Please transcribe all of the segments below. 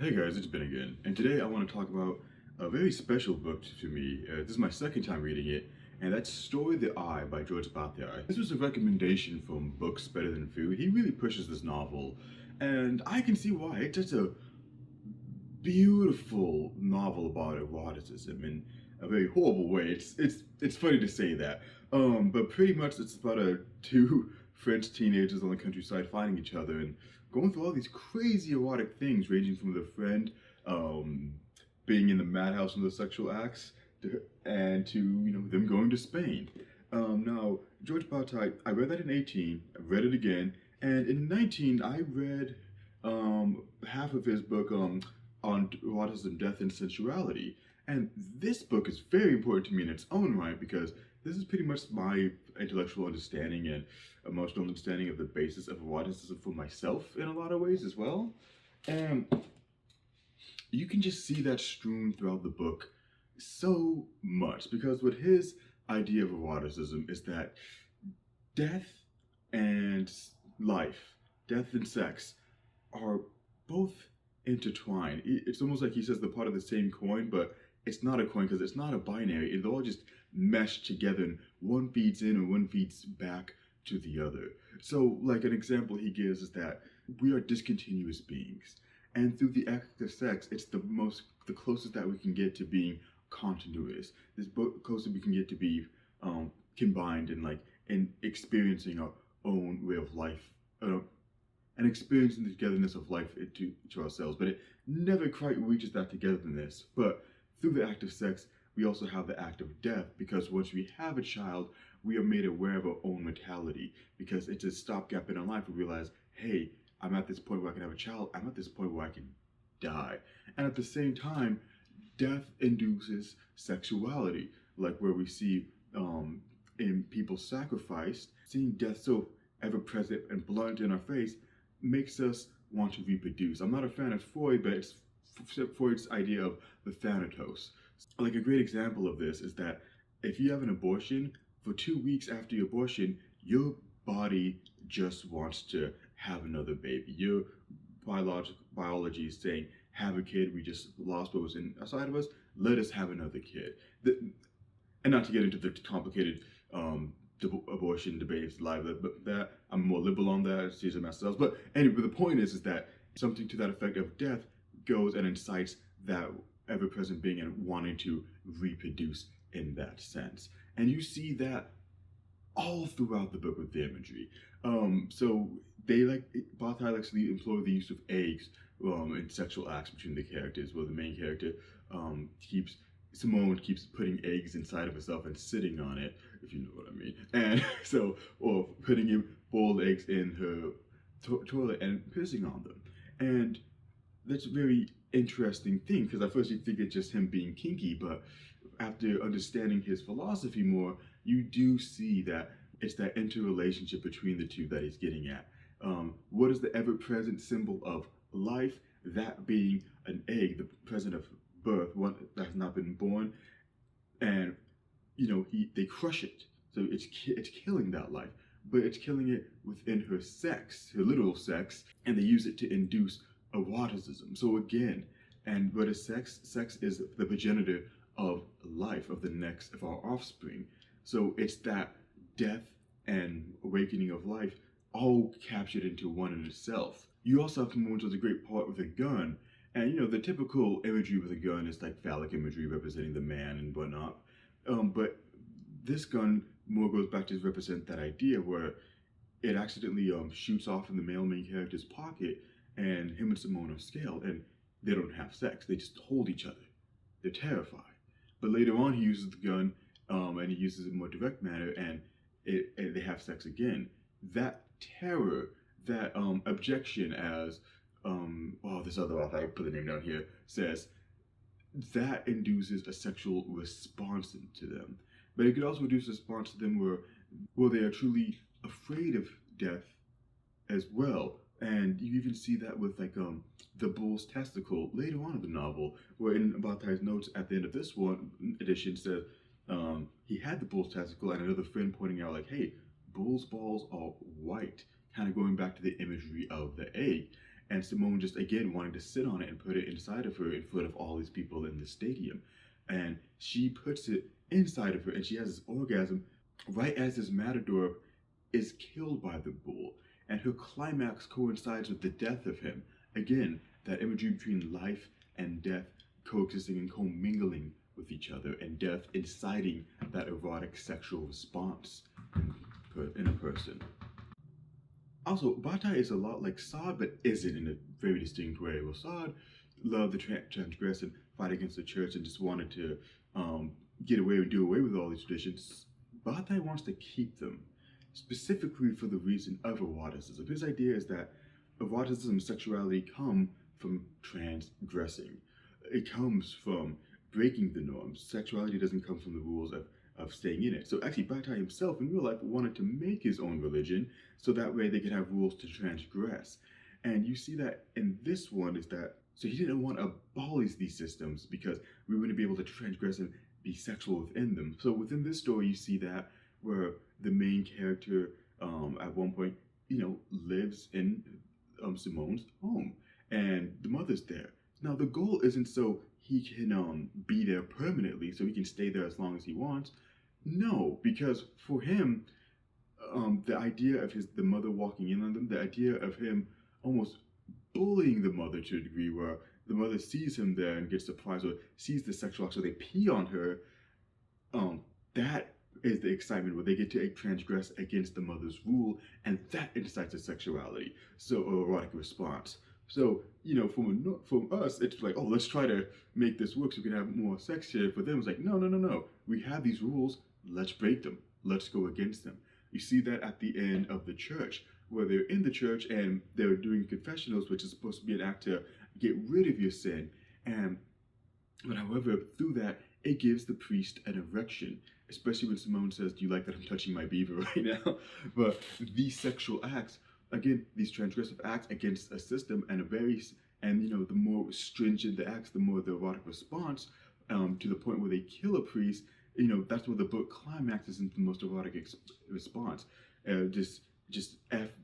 Hey guys, it's Ben again, and today I want to talk about a very special book to me. This is my second time reading it, and that's Story the Eye by George Bataille. This was a recommendation from Books Better Than Food. He really pushes this novel, and I can see why. It's just a beautiful novel about eroticism in a very horrible way. It's funny to say that, but pretty much it's about two French teenagers on the countryside finding each other and going through all these crazy erotic things, ranging from the friend um, being in the madhouse from the sexual acts, and to them going to Spain. Now George Bataille, I read that in 18. I read it again, and in 19 I read half of his book on eroticism, death, and sensuality. And this book is very important to me in its own right because this is pretty much my intellectual understanding and emotional understanding of the basis of eroticism for myself in a lot of ways as well. And you can just see that strewn throughout the book so much because what his idea of eroticism is that death and life, death and sex, are both intertwined. It's almost like he says they're part of the same coin, but it's not a coin because it's not a binary. It all just meshed together and one feeds in and one feeds back to the other. So, like an example he gives is that we are discontinuous beings, and through the act of sex, it's the closest that we can get to being continuous. This closest we can get to be combined and in experiencing our own way of life. And experiencing the togetherness of life to ourselves, but it never quite reaches that togetherness. But through the act of sex, we also have the act of death, because once we have a child, we are made aware of our own mortality, because it's a stopgap in our life. We realize, hey, I'm at this point where I can have a child, I'm at this point where I can die. And at the same time, death induces sexuality, like where we see in people sacrificed, seeing death so ever present and blunt in our face makes us want to reproduce. I'm not a fan of Freud, but it's Freud's idea of the thanatos. Like a great example of this is that if you have an abortion, for 2 weeks after your abortion, your body just wants to have another baby. Your biology is saying, have a kid, we just lost what was inside of us, let us have another kid. And not to get into the complicated abortion debates live, but that I'm more liberal on that. It's easier myself. But anyway, the point is that something to that effect of death goes and incites that ever-present being and wanting to reproduce in that sense. And you see that all throughout the book with the imagery. So they Bataille likes to employ the use of eggs in sexual acts between the characters, where the main character Simone keeps putting eggs inside of herself and sitting on it, if you know what I mean. And so, or putting boiled eggs in her toilet and pissing on them. And that's a very interesting thing, because at first you think it's just him being kinky, but after understanding his philosophy more, you do see that it's that interrelationship between the two that he's getting at. What is the ever-present symbol of life? That being an egg, the present of birth, one that has not been born, and they crush it, so it's killing that life, but it's killing it within her sex, her literal sex, and they use it to induce eroticism. So again, and what is sex? Sex is the progenitor of life, of our offspring. So it's that death and awakening of life all captured into one in itself. You also have moments of the great part with a gun. And the typical imagery with a gun is like phallic imagery representing the man and whatnot. But this gun more goes back to represent that idea where it accidentally shoots off in the male main character's pocket, and him and Simone are scaled, and they don't have sex. They just hold each other. They're terrified. But later on, he uses the gun, and he uses it in a more direct manner, and they have sex again. That terror, that objection, as this other author, I put the name down here, says that induces a sexual response to them. But it could also induce a response to them where they are truly afraid of death as well. And you even see that with the bull's testicle later on in the novel, where in Bataille's notes at the end of this one edition said he had the bull's testicle, and another friend pointing out hey, bull's balls are white, kind of going back to the imagery of the egg. and Simone just again wanting to sit on it and put it inside of her in front of all these people in the stadium. And she puts it inside of her, and she has this orgasm right as this matador is killed by the bull. And her climax coincides with the death of him. Again, that imagery between life and death coexisting and commingling with each other, and death inciting that erotic sexual response in a person. Also, Bataille is a lot like Sade, but isn't in a very distinct way. Well, Sade loved the transgress and fight against the church and just wanted to get away and do away with all these traditions. Bataille wants to keep them, specifically for the reason of eroticism. His idea is that eroticism and sexuality come from transgressing. It comes from breaking the norms. Sexuality doesn't come from the rules of staying in it. So actually, Bataille himself in real life wanted to make his own religion so that way they could have rules to transgress. And you see that in this one is that, so he didn't want to abolish these systems because we wouldn't be able to transgress and be sexual within them. So within this story, you see that where the main character at one point, lives in Simone's home, and the mother's there. Now the goal isn't so he can be there permanently, so he can stay there as long as he wants. No, because for him, the idea of the mother walking in on them, the idea of him almost bullying the mother to a degree where the mother sees him there and gets surprised or sees the sexual act, so they pee on her. That is the excitement where they get to transgress against the mother's rule, and that incites a sexuality, so erotic response. So, from us, it's like, oh, let's try to make this work so we can have more sex here. For them, it's like, no. We have these rules. Let's break them. Let's go against them. You see that at the end of the church, where they're in the church and they're doing confessionals, which is supposed to be an act to get rid of your sin. But however, through that, it gives the priest an erection, especially when Simone says, do you like that I'm touching my beaver right now? But these sexual acts, again, these transgressive acts against a system and the more stringent the acts, the more the erotic response, to the point where they kill a priest. That's where the book climaxes into the most erotic response. Just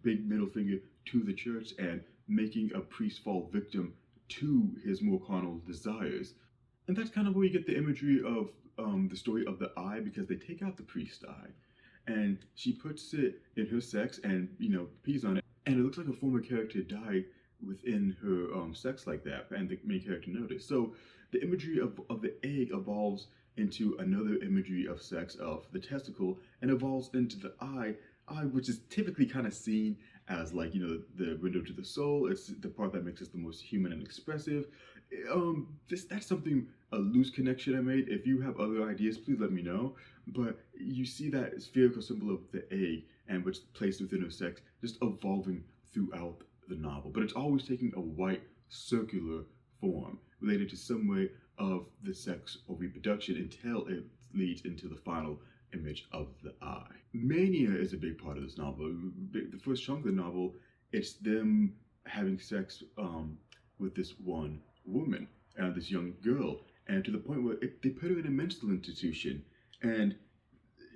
big middle finger to the church and making a priest fall victim to his more carnal desires. And that's kind of where you get the imagery of the story of the eye, because they take out the priest's eye and she puts it in her sex and, pees on it. And it looks like a former character died within her sex like that, and the main character noticed. So the imagery of the egg evolves into another imagery of sex, of the testicle, and evolves into the eye, which is typically kind of seen as like, the window to the soul. It's the part that makes us the most human and expressive. That's something, a loose connection I made. If you have other ideas, please let me know. But you see that spherical symbol of the egg, and which is placed within her sex, just evolving throughout the novel. But it's always taking a white circular form related to some way of the sex or reproduction until it leads into the final image of the eye. Mania is a big part of this novel. The first chunk of the novel, it's them having sex with this one woman, this young girl, and to the point where they put her in a mental institution, and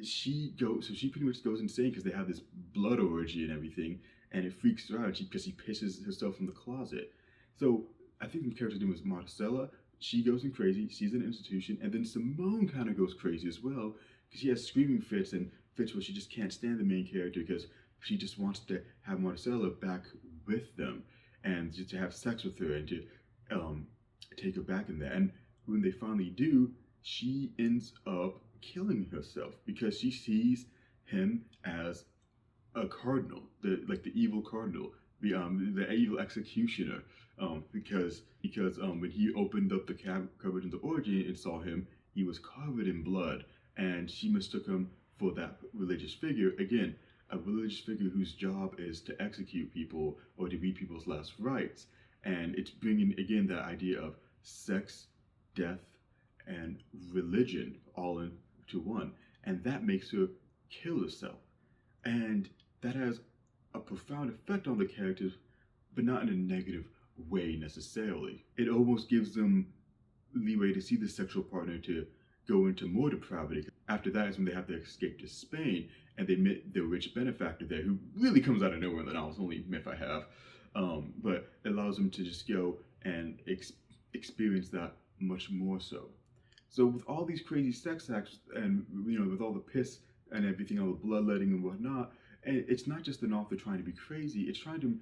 she pretty much goes insane because they have this blood orgy and everything, and it freaks her out because she pisses herself in the closet. So I think the character's name was Marcella. She goes in crazy, she's in an institution, and then Simone kind of goes crazy as well, because she has screaming fits and fits where she just can't stand the main character because she just wants to have Marcella back with them and just to have sex with her and to take her back in there. And when they finally do, she ends up killing herself because she sees him as a cardinal, the evil cardinal, the evil executioner, because when he opened up the cupboard in the orgy and saw him, he was covered in blood, and she mistook him for that religious figure. Again, a religious figure whose job is to execute people or to read people's last rites. And it's bringing, again, that idea of sex, death, and religion all into one. And that makes her kill herself. And that has a profound effect on the characters, but not in a negative way necessarily. It almost gives them leeway to see the sexual partner to go into more depravity. After that is when they have to escape to Spain, and they meet the rich benefactor there, who really comes out of nowhere in the novel. It's the only myth I have. but it allows them to just go and experience that much more so. So with all these crazy sex acts, and with all the piss and everything, all the bloodletting and whatnot, and it's not just an author trying to be crazy; it's trying to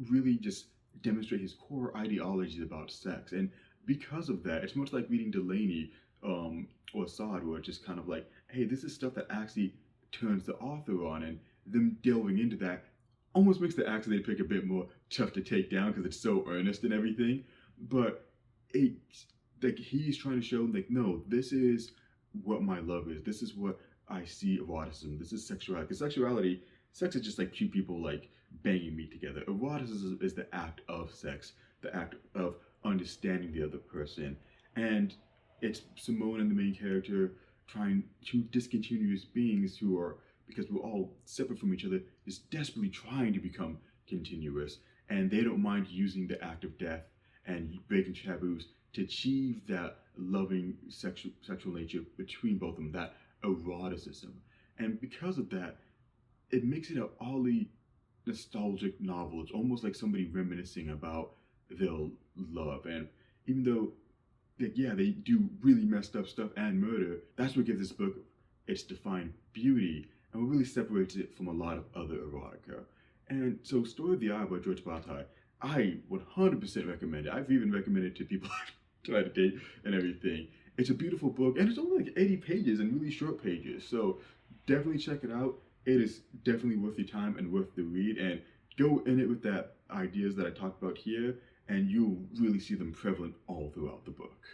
really just demonstrate his core ideologies about sex. And because of that, it's much like reading Delaney or Assad, where it's just kind of like, hey, this is stuff that actually turns the author on, and them delving into that almost makes the acts they pick a bit more tough to take down because it's so earnest and everything. But it's like he's trying to show like, no, this is what my love is. This is what I see eroticism. This is sexuality. Because sexuality, sex is just like two people like banging meat together. Eroticism is the act of sex, the act of understanding the other person. And it's Simone and the main character trying two discontinuous beings who are, because we're all separate from each other, is desperately trying to become continuous. And they don't mind using the act of death and breaking taboos to achieve that loving sexual nature between both of them, that eroticism. And because of that, it makes it an oddly nostalgic novel. It's almost like somebody reminiscing about their love. And even though, like, yeah, they do really messed up stuff and murder, that's what gives this book its defined beauty and what really separates it from a lot of other erotica. And so, Story of the Eye by George Bataille, I 100% recommend it. I've even recommended it to people try to date and everything. It's a beautiful book, and it's only like 80 pages and really short pages. So definitely check it out. It is definitely worth your time and worth the read. And go in it with that ideas that I talked about here, and you'll really see them prevalent all throughout the book.